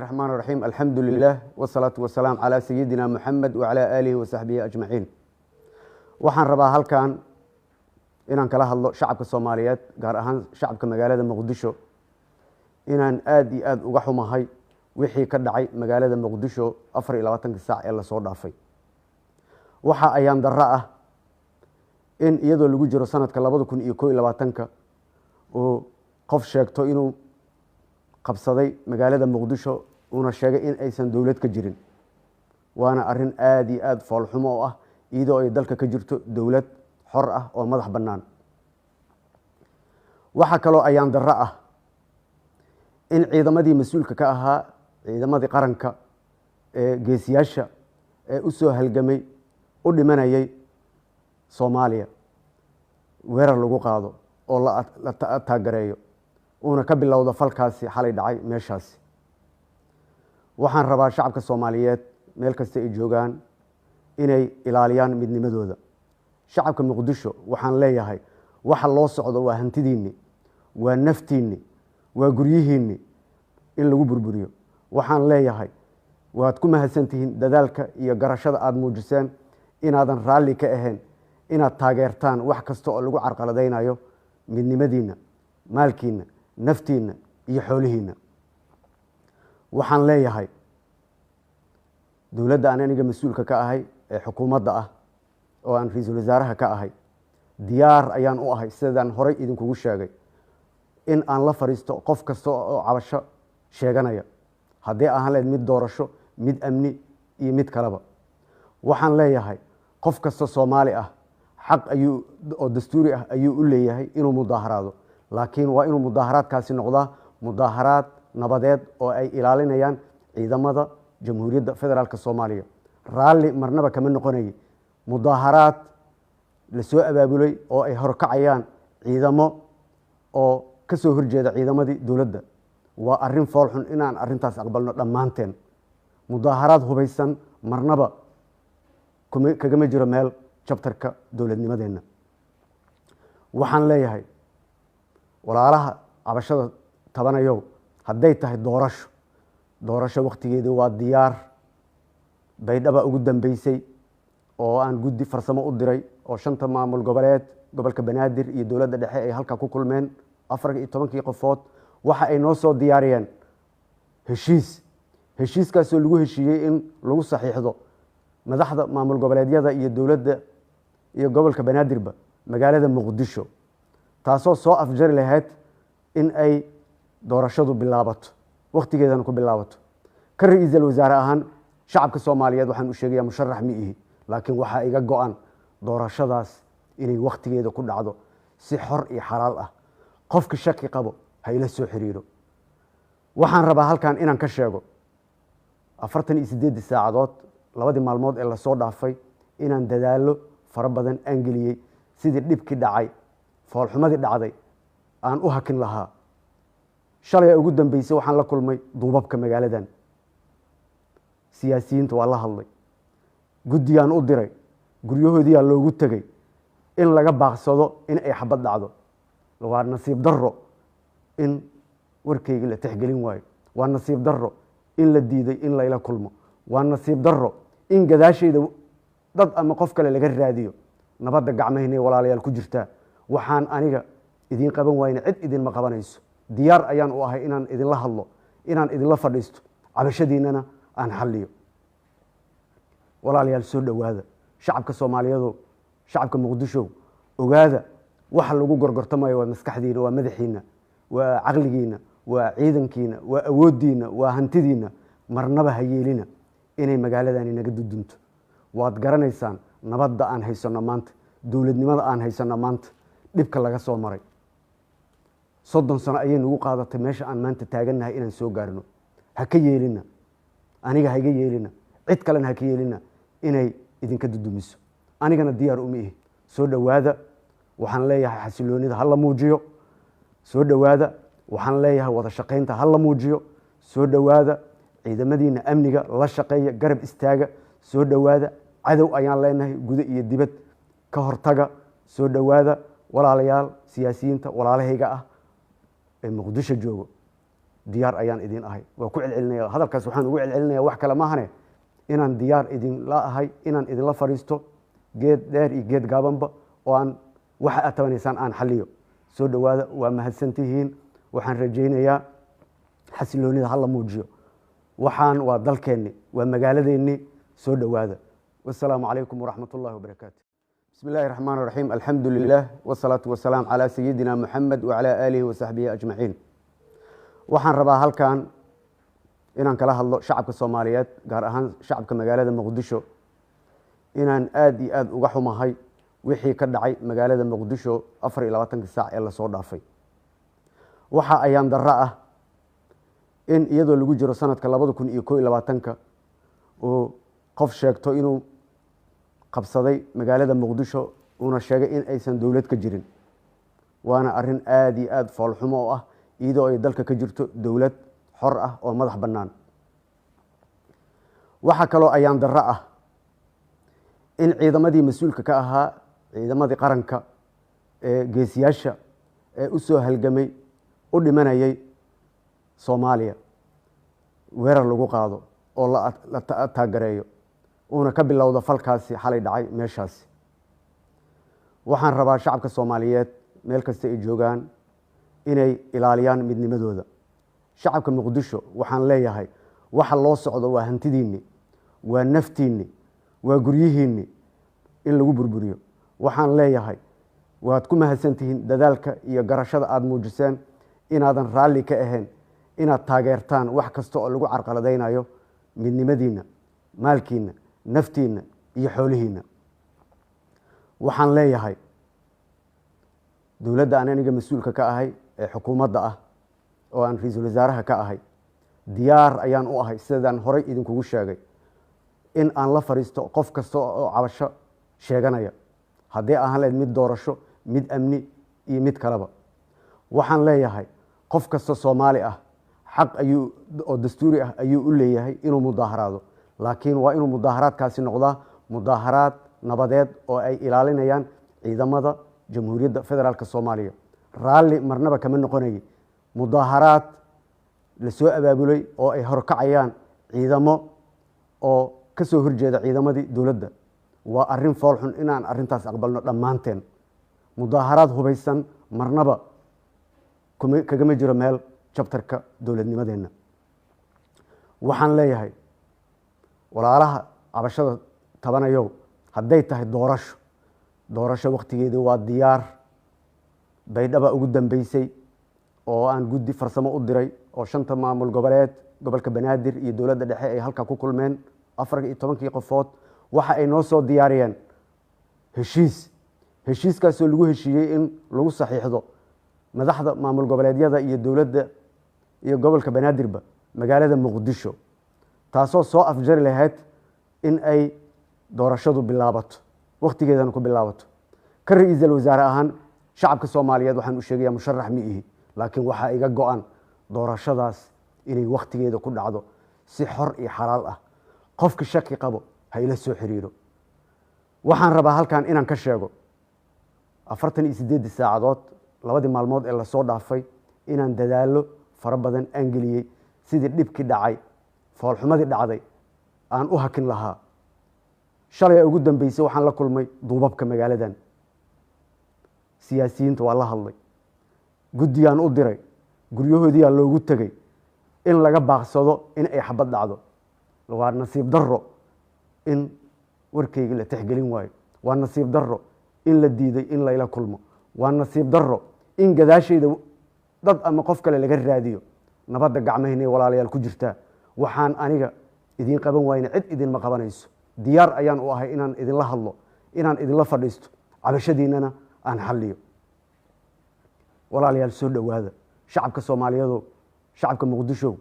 الرحمن الرحيم الحمد لله والصلاة والسلام على سيدنا محمد وعلى آله وصحبه أجمعين. waxaan rabaa halkan inaan kala hadlo shacabka Soomaaliyeed gaar ahaan shacabka magaalada Muqdisho inaan aad iyo aad uga xumahay wixii ka dhacay magaalada Muqdisho 24 saac ee la soo dhaafay. waxa ayaan darro ah in iyadoo lagu jiro sanadka 2021 oo qof sheegto inuu qabsaday magaalada Muqdisho una sheegay in aysan dawlad ka jirin. waana arin aad iyo aad fool xumo ah iyadoo ay dalka ka jirto dawlad xor ah oo madax bannaan. waxa kale oo ayaan darro ah in ciidamadii mas'uulka ka ahaa ciidamadii qaranka ee geesiyaasha ee u soo halgamay u dhimanayay Soomaaliya weerar lagu qaado oo la taageerayo una ka bilowdo falkaasi xalay dhacay meeshaasi. waxaan rabaa shacabka Soomaaliyeed meel kasta ay joogaan inay ilaaliyaan midnimadooda. shacabka Muqdisho waxaan leeyahay waxa loo socdo waa hantidiinni, waa naftiinni, waa guryihiinni in lagu burburiyo. waxaan leeyahay waad ku mahadsantihiin dadaalka iyo garashada aad muujiseen inaadan raalli ka ahayn inaad taageertaan wax kasta oo lagu carqaladeynayo midnimadiinna, maalkiinna, naftiinna iyo xoolihiinna. waxaan leeyahay dawladda aan aniga mas'uulka ka ahay ee xukuumadda ah oo aan ra'iisul wasaaraha ka ahay diyaar ayaan u ahay sidaan horay idinkugu sheegay in aan la fariisto qof kasta oo cabasho sheeganaya haddii aan leeyahay mid doorasho, mid amni iyo mid kaleba. waxaan leeyahay qof kasta Soomaali ah xaq ayuu oo dastuuri ah ayuu u leeyahay inuu mudaaharaado, laakiin waa inuu mudaaharaadkaasi noqdaa mudaaharaad nabadeed oo ay ilaalinayaan ciidamada Jamhuuriyadda Federaalka Soomaaliya. raalli marnaba kama noqonay mudaaharaad la soo abaabulay oo ay horkacayaan ciidamo oo ka soo horjeeda ciidamadii dawladda. waa arin fool xun inaan arintaas aqbalno dhammaanteen. mudaaharaad hubaysan marnaba kagama jiro meel chapterka dawladnimadeena. waxaan leeyahay walaalaha cabashada tabanayo hadday tahay doorasho waqtigeedii waa diyaar. baydhaba ugu dambeysay oo aan guddi farsamo u diray oo 5 maamul goboleed gobolka Banaadir iyo dawladda dhexe ay halka ku kulmeen 14 qofood. waxa ay noo soo diyaariyeen heshiiskaas oo lagu heshiiyey in lagu saxiixdo madaxda maamul goboleedyada iyo dawladda iyo gobolka Banaadirba magaalada Muqdisho, taasoo soo afjari lahayd in ay doorashadu bilaabato waqtigeedana ku bilaabato. ka ra'iisul wasaare ahaan shacabka Soomaaliyeed waxaan u sheegayaa musharax ma ihi, laakiin waxa iga go'an doorashadaas inay waqtigeeda ku dhacdo si xor iyo xalaal ah. qofka shaki qabo ha ila soo xiriiro. waxaan rabaa halkan inaan ka sheego 48 saacadood labadii maalmood ee la soo dhaafay inaan dadaalo fara badan aan geliyay sidii dhibkii dhacay foolxumadii dhacday aan u hakin lahaa. shalay ugu dambeysay waxaan la kulmay duubabka magaaladan, siyaasiyiinta waa la hadlay, guddiyaan u diray, guryahoodii loogu tagay in laga baaqsado in ay xabad dhacdo. waa nasiib darro in warkayga la tixgelin waayo. waa nasiib darro in la diiday in layla kulmo. waa nasiib darro in gadaashayda dad ama qof kale laga raadiyo. nabadda gacmaheena walaalayaal ku jirtaa. waxaan aniga idin qaban waayna cid idin ma qabanayso. diyaar ayaan u ahay inaan idinla hadlo, inaan idinla fadhiisto, cabashadiinana aan xalliyo. walaalayaal soo dhawaada. shacabka Soomaaliyeed, shacabka Muqdisho, ogaada waxa lagu gorgortamayo waa maskaxdiina, waa madaxiina, waa caqligiina, waa ciidankiina, waa awoodiina, waa hantidiina. marnaba ha yeelina inay magaaladani naga dudunto. waad garanaysaan nabadda aan haysano maanta, dawladnimada aan haysano maanta, dhibka laga soo maray 30 sano ayay nagu qaadatay meesha aan maanta taagannahay inaan soo gaarno. ha ka yeelina, aniga ha iga yeelina, cid kalena ha ka yeelina inay idinka dudumiso. anigana diyaar uma ihi. soo dhawaada. waxaan leeyahay xasiloonida ha la muujiyo. soo dhawaada. waxaan leeyahay wada shaqaynta ha la muujiyo. soo dhawaada. ciidamadiina amniga la shaqeeya, garab istaaga. soo dhawaada. cadow ayaan leenahay gudo iyo dibad, ka hortaga. soo dhawaada walaalayaal siyaasiyiinta walaalahayga ah ee Muqdisho joogo. diyaar ayaan idin ahay. waa ku celcelinaya hadalkaas, waxaan ugu celcelinaya wax kale maahane inaan diyaar idinla ahay, inaan idinla fadhiisto geed dheer iyo geed gaabanba, oo aan waxa aad tabanaysaan aan xaliyo. soo dhowaada, waa mahadsantihiin. waxaan rajaynayaa xasiloonida hala muujiyo. waxaan waa dalkeenni, waa magaaladeenni. soo dhowaada. wassalaamu calaykum waraxmat ullahi wabarakaatu. bismi illaahi raxmaan raxiim. alxamdu lilah wasalaatu wasalaam calaa sayidina muxamed wacalaa aalihi wasaxbihi ajmaciin. waxaan rabaa halkan inaan kala hadlo shacabka soomaaliyeed, gaar ahaan shacabka magaalada muqdisho, inaan aad iyo aad uga xumahay wixii ka dhacay magaalada muqdisho 24 saac ee lasoo dhaafay. waxa ayaan darro ah in iyadoo lagu jiro sanadka 2021 oo qof sheegto inuu qabsaday magaalada muqdisho uuna sheegay in aysan dowlad ka jirin. waana arrin aad iyo aad foolxumo oo ah iyadoo ay dalka ka jirto dowlad xor ah oo madax bannaan. waxa kaloo ayaan darro ah in ciidamadii mas-uulka ka ahaa, ciidamadii qaranka ee geesiyaasha ee u soo halgamay, u dhimanayay Soomaaliya, weerar lagu qaado oo la taagereeyo, uuna ka bilowdo falkaasi xalay dhacay meeshaasi. waxaan rabaa shacabka Soomaaliyeed meel kasta ay joogaan inay ilaaliyaan midnimadooda. shacabka muqdisho waxaan leeyahay, waxa loo socdo waa hantidiinni, waa naftiinni, waa guryihiinni in lagu burburiyo. waxaan leeyahay, waad ku mahadsantihiin dadaalka iyo garashada aad muujiseen, inaadan raalli ka ahayn inaad taageertaan wax kasta oo lagu carqaladaynayo midnimadiinna, maalkiinna, naftiinna iyo xoolihiinna. waxaan leeyahay, dowladda aan aniga mas-uulka ka ahay ee xukuumadda ah, oo aan ra-iisul wasaaraha ka ahay, diyaar ayaan u ahay sidaan horay idinkugu sheegay in aan la fadhiisto qof kasta oo cabasho sheeganaya, haddii ahaan lahayd mid doorasho, mid amni iyo mid kaleba. waxaan leeyahay, qof kasta Soomaali ah xaq ayuu oo dastuuri ah ayuu u leeyahay inuu mudaaharaado, laakiin waa inuu mudaaharaadkaasi noqdaa mudaaharaad nabadeed oo ay ilaalinayaan ciidamada Jamhuuriyadda Federaalka Soomaaliya. raalli marnaba kama noqonayay mudaaharaad la soo abaabulay oo ay horkacayaan ciidamo oo ka soo horjeeda ciidamadii dowladda. waa arrin foolxun inaan arrintaas aqbalno dhammaanteen. mudaaharaad hubaysan marnaba kagama jiro meel jabtarka dowladnimadeenna. waxaan leeyahay, walaalaha cabashada tabanayow, hadday tahay doorasho wakhtigeedii waa diyaar. baydhaba ugu dambeysay oo aan guddi farsamo u diray oo 5 maamul goboleed, gobolka Banaadir iyo dowladda dhexe ay halka ku kulmeen 14 qofood. waxa ay noo soo diyaariyeen heshiiskaasoo lagu heshiiyey in lagu saxiixdo madaxda maamul goboleedyada iyo dowladda iyo gobolka Banaadirba magaalada muqdisho, taasoo soo afjari lahayd in ay doorashadu bilaabato, wakhtigeedana ku bilaabato. ka ra'iisul wasaare ahaan shacabka Soomaaliyeed waxaan u sheegayaa, musharax ma ihi, laakiin waxaa iga go'an doorashadaas inay wakhtigeeda ku dhacdo si xor iyo xalaal ah. qofka shaki qabo ha ila soo xiriiro. waxaan rabaa halkan inaan ka sheego 48 saacadood, 2 maalmood ee la soo dhaafay, inaan dadaalo fara badan aan geliyey sidii dhibkii dhacay, foolxumadii dhacday aan u hakin lahaa. shalay ugu dambeysay waxaan la kulmay duubabka magaaladan, siyaasiyiinta waa la hadlay, guddiyaan u diray, guryahoodiyaa loogu tegay in laga baaqsado in ay xabad dhacdo. waa nasiib darro in warkayga la tixgelin waayo. waa nasiib darro in la diiday in layla kulmo. waa nasiib darro in gadaashayda dad ama qof kale laga raadiyo. nabadda gacmahaynay walaalayaal ku jirtaa. waxaan aniga idiin qaban waayna cid idinma qabanayso. diyaar ayaan u ahay inaan idinla hadlo, inaan idinla fadhiisto, cabashadiinnana aan xalliyo. walaalayaal soo dhowaada. shacabka Soomaaliyeed, shacabka Muqdisho,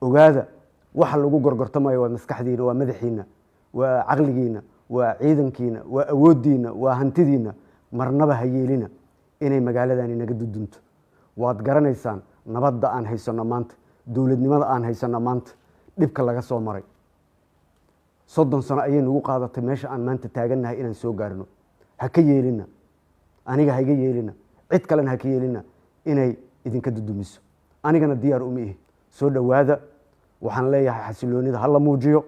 ogaada waxa lagu gorgortamayo waa maskaxdiina, waa madaxiina, waa caqligiina, waa ciidankiina, waa awoodiina, waa hantidiina. marnaba ha yeelina inay magaaladani naga dudunto. waad garanaysaan nabadda aan haysano maanta, dowladnimada aan haysano maanta, dhibka laga soo maray. 30 sano ayay nagu qaadatay meesha aan maanta taagannahay inaan soo gaarno. ha ka yeelina, aniga ha iga yeelina, cid kalena ha ka yeelina inay idinka dudumiso. anigana diyaar uma ihi. soo dhowaada waxaan leeyahay xasiloonida ha la muujiyo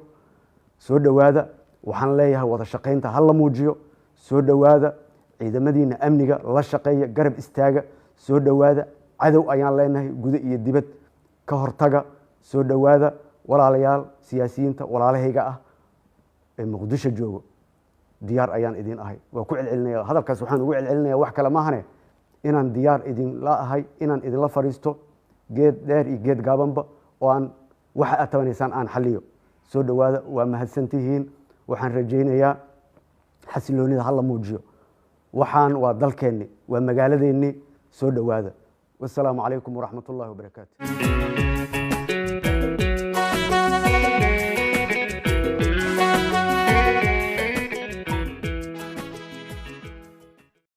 soo dhowaada waxaan leeyahay wada shaqaynta ha la muujiyo soo dhowaada ciidamadiina amniga la shaqeeya garab istaaga soo dhowaada cadow ayaan leenahay gudo iyo dibad ka hortaga soo dhowaada walaalayaal siyaasiyiinta walaalahayga ah ee muqdisho joogo diyaar ayaan idin ahay waa ku celcelinaya hadalkaas waxaan ugu celcelinaya wax kale maahane inaan diyaar idinla ahay inaan idinla fariisto geed dheer iyo geed gaabanba oo aan waxa aad tabanaysaan aan xaliyo soo dhowaada waa mahadsantihiin waxaan rajaynayaa xasiloonida ha la muujiyo waxaan waa dalkeenni waa magaaladeenni soo dhowaada wassalaamu calaykum waraxmat ullahi wabarakaatu